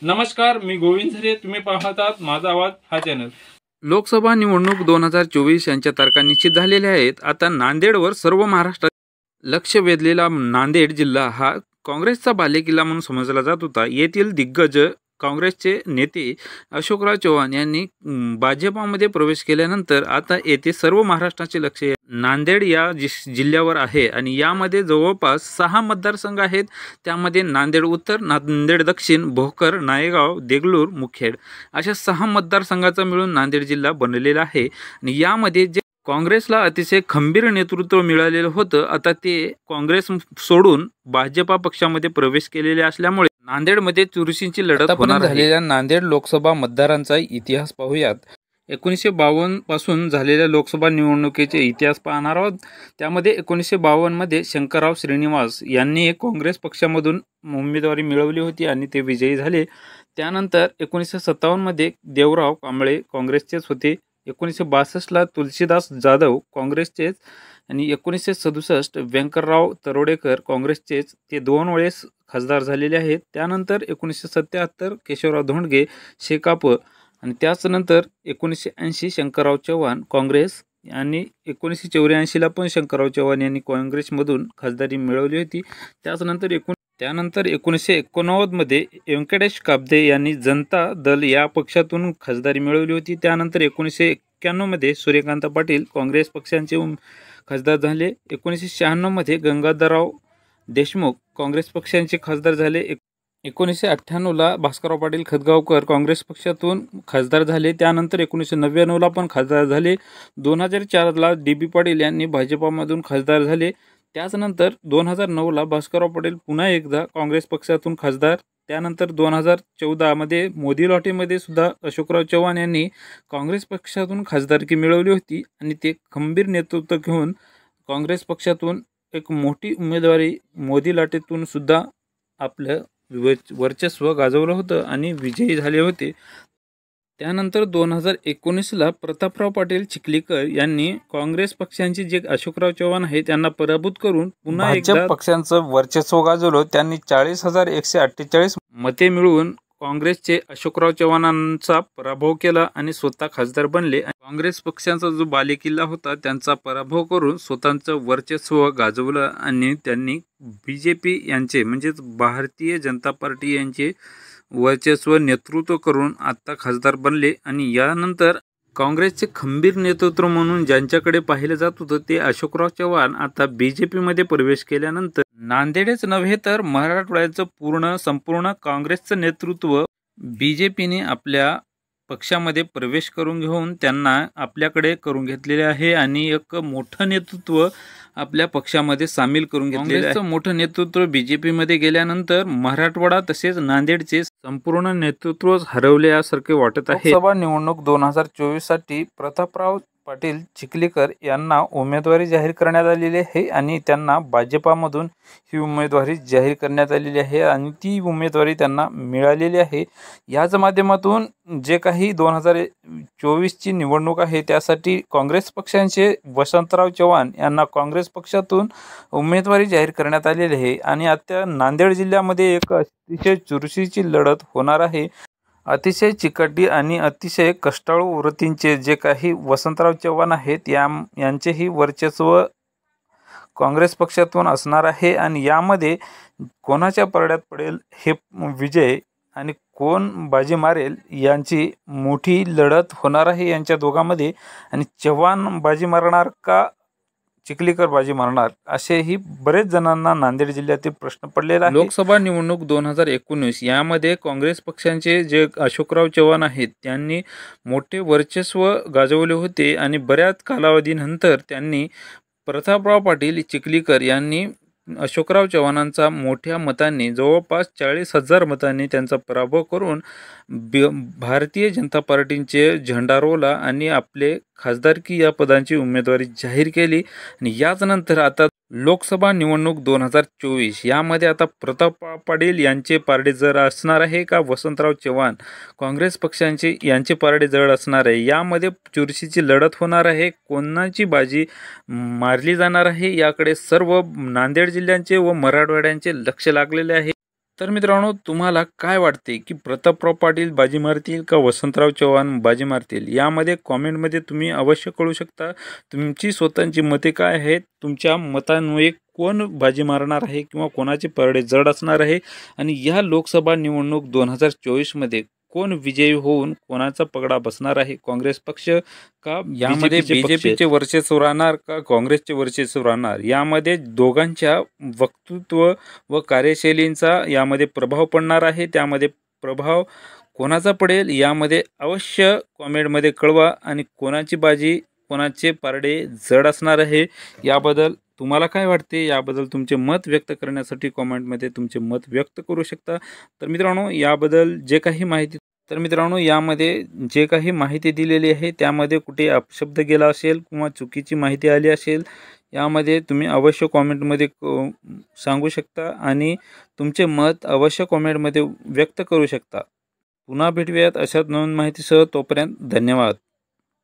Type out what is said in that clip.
नमस्कार, मी गोविंद झरे. तुम्ही पाहतात माझा आवाज हा चॅनल. लोकसभा निवडणूक 2024 यांच्या तारखा निश्चित झालेल्या आहेत. आता नांदेडवर सर्व महाराष्ट्रात लक्ष वेधलेला नांदेड जिल्हा हा काँग्रेसचा बालेकिल्ला म्हणून समजला जात होता. येथील दिग्गज काँग्रेसचे नेते अशोकराव चव्हाण यांनी भाजपामध्ये प्रवेश केल्यानंतर आता येथे सर्व महाराष्ट्राचे लक्ष नांदेड या जिल्ह्यावर आहे आणि यामध्ये जवळपास 6 मतदारसंघ आहेत. त्यामध्ये नांदेड उत्तर, नांदेड दक्षिण, भोकर, नायगाव, देगलूर, मुखेड अशा 6 मतदारसंघाचा मिळून नांदेड जिल्हा बनलेला आहे. आणि यामध्ये जे काँग्रेसला अतिशय खंबीर नेतृत्व मिळालेलं होतं, आता ते काँग्रेस सोडून भाजपा पक्षामध्ये प्रवेश केलेले असल्यामुळे नांदेडमध्ये चुरशीची लढत होणार झालेल्या नांदेड लोकसभा मतदारांचा इतिहास पाहूयात. 1952 पासून झालेल्या लोकसभा निवडणुकीचे इतिहास पाहणार आहोत. त्यामध्ये 1952 मध्ये शंकरराव श्रीनिवास यांनी काँग्रेस पक्षामधून उमेदवारी मिळवली होती आणि ते विजयी झाले. त्यानंतर 1957 मध्ये देवराव कांबळे काँग्रेसचेच होते. 1962 तुलसीदास जाधव काँग्रेसचेच आणि 1967 व्यंकटराव तरोडेकर काँग्रेसचेच ते 2 वेळेस खासदार झालेले आहेत. त्यानंतर 1977 केशवराव धोंडगे शेकाप आणि त्याचनंतर 1980 शंकरराव चव्हाण काँग्रेस आणि 1984ला पण शंकरराव चव्हाण यांनी काँग्रेसमधून खासदारी मिळवली होती. त्यानंतर 1989 मध्ये व्यंकटेश काब्दे यांनी जनता दल या पक्षातून खासदारी मिळवली होती. त्यानंतर 1991 मध्ये सूर्यकांत पाटील काँग्रेस पक्षाचे खासदार झाले. 1996 मध्ये गंगाधरराव देशमुख काँग्रेस पक्षाचे खासदार झाले. 1998ला भास्करराव पाटील खतगावकर काँग्रेस पक्षातून खासदार झाले. त्यानंतर 1999ला पण खासदार झाले. 2004ला DB पाटील यांनी भाजपामधून खासदार झाले. त्याचनंतर 2009ला भास्करराव पाटील पुन्हा एकदा काँग्रेस पक्षातून खासदार. त्यानंतर 2014 मध्ये मोदी लॉटरीमध्ये सुद्धा अशोकराव चव्हाण यांनी काँग्रेस पक्षातून खासदारकी मिळवली होती आणि ते खंबीर नेतृत्व घेऊन काँग्रेस पक्षातून एक मोठी उमेदवारी मोदी लाटेतून सुद्धा आपलं वर्चस्व गाजवलं होतं आणि विजयी झाले होते. त्यानंतर 2019ला प्रतापराव पाटील चिखलीकर यांनी काँग्रेस पक्षांचे जे अशोकराव चव्हाण आहे त्यांना पराभूत करून पुन्हा एकदा पक्षांचं वर्चस्व गाजवलं. त्यांनी 40,148 मते मिळवून काँग्रेसचे अशोकराव चव्हाणांचा पराभव केला आणि स्वतः खासदार बनले. काँग्रेस पक्षाचा जो बालेकिल्ला होता त्यांचा पराभव करून स्वतःचं वर्चस्व गाजवलं आणि त्यांनी BJP यांचे म्हणजेच भारतीय जनता पार्टी यांचे वर्चस्व नेतृत्व करून आता खासदार बनले. आणि यानंतर काँग्रेसचे खंबीर नेतृत्व म्हणून ज्यांच्याकडे पाहिलं जात होतं ते अशोकराव चव्हाण आता BJP मध्ये प्रवेश केल्यानंतर नांदेडच नव्हे तर मराठवाड्याचं संपूर्ण काँग्रेसचं नेतृत्व BJPने आपल्या पक्षामध्ये प्रवेश करून घेऊन त्यांना आपल्याकडे करून घेतलेले आहे आणि एक मोठं नेतृत्व आपल्या पक्षामध्ये सामील करून घेतलेलं आहे. मोठं नेतृत्व BJP मध्ये गेल्यानंतर मराठवाडा तसेच नांदेडचे संपूर्ण नेतृत्व हरवल्यासारखे वाटत आहे. लोकसभा निवडणूक 2024 साठी प्रतापराव पाटील चिखलीकर यांना उमेदवारी जाहीर करण्यात आलेली आहे आणि त्यांना भाजपामधून ही उमेदवारी जाहीर करण्यात आलेली आहे आणि ती उमेदवारी त्यांना मिळालेली आहे. याच माध्यमातून जे काही 2024ची निवडणूक आहे त्यासाठी काँग्रेस पक्षाचे वसंतराव चव्हाण यांना काँग्रेस पक्षातून उमेदवारी जाहीर करण्यात आलेली आहे आणि आता नांदेड जिल्ह्यामध्ये एक अतिशय चुरशीची लढत होणार आहे. अतिशय चिकाटी आणि अतिशय कष्टाळू वृत्तींचे जे काही वसंतराव चव्हाण आहेत यांचेही वर्चस्व काँग्रेस पक्षातून असणार आहे आणि यामध्ये कोणाच्या परड्यात पडेल हे विजय आणि कोण बाजी मारेल यांची मोठी लढत होणार आहे यांच्या दोघांमध्ये. आणि चव्हाण बाजी मारणार का चिखलीकर बाजी मारणार असेही बरेच जणांना नांदेड जिल्ह्यातील प्रश्न पडलेला आहे. लोकसभा निवडणूक 2019 यामध्ये काँग्रेस पक्षांचे जे अशोकराव चव्हाण आहेत त्यांनी मोठे वर्चस्व गाजवले होते आणि बऱ्याच कालावधीनंतर त्यांनी प्रतापराव पाटील चिखलीकर यांनी अशोकराव चव्हाणांचा मोठ्या मतांनी जवळपास 40,000 मतांनी त्यांचा पराभव करून भारतीय जनता पार्टीचे झेंडा रोवला आणि आपले खासदारकी या पदांची उमेदवारी जाहीर केली. आणि याच नंतर आता लोकसभा निवडणूक 2024 यामध्ये आता प्रतापराव पाटील यांचे पारडे जड असणार आहे का वसंतराव चव्हाण काँग्रेस पक्षांचे यांचे पारडे जड असणार आहे. यामध्ये चुरशीची लढत होणार आहे. कोणाची बाजी मारली जाणार आहे याकडे सर्व नांदेड जिल्ह्याचे व मराठवाड्यांचे लक्ष लागलेले आहे. तर मित्रांनो, तुम्हाला काय वाटते की प्रतापराव पाटील बाजी मारतील का वसंतराव चव्हाण बाजी मारतील? यामध्ये कॉमेंटमध्ये तुम्ही अवश्य कळू शकता. तुमची स्वतःची मते काय आहेत? तुमच्या मतांमुळे कोण बाजी मारणार आहे किंवा कोणाचे परडे जड असणार आहे आणि या लोकसभा निवडणूक 2024मध्ये कोण विजयी होऊन कोणाचा पगडा बसणार आहे? काँग्रेस पक्ष का यामध्ये बीजेपीचे वर्चस्व राहणार का काँग्रेसचे वर्चस्व राहणार? यामध्ये दोघांच्या वक्तृत्व व कार्यशैलींचा यामध्ये प्रभाव पडणार आहे. त्यामध्ये प्रभाव कोणाचा पडेल यामध्ये अवश्य कॉमेंटमध्ये कळवा आणि कोणाची बाजी कोणाचे पारडे जड असणार आहे याबद्दल तुम्हाला काय वाटते याबद्दल तुमचे मत व्यक्त करण्यासाठी कॉमेंटमध्ये तुमचे मत व्यक्त करू शकता. तर मित्रांनो, यामध्ये जे काही माहिती दिलेली आहे त्यामध्ये कुठे अपशब्द गेला असेल किंवा चुकीची माहिती आली असेल यामध्ये तुम्ही अवश्य कॉमेंटमध्ये सांगू शकता आणि तुमचे मत अवश्य कॉमेंटमध्ये व्यक्त करू शकता. पुन्हा भेटूयात अशाच नवीन माहितीसह. तोपर्यंत धन्यवाद.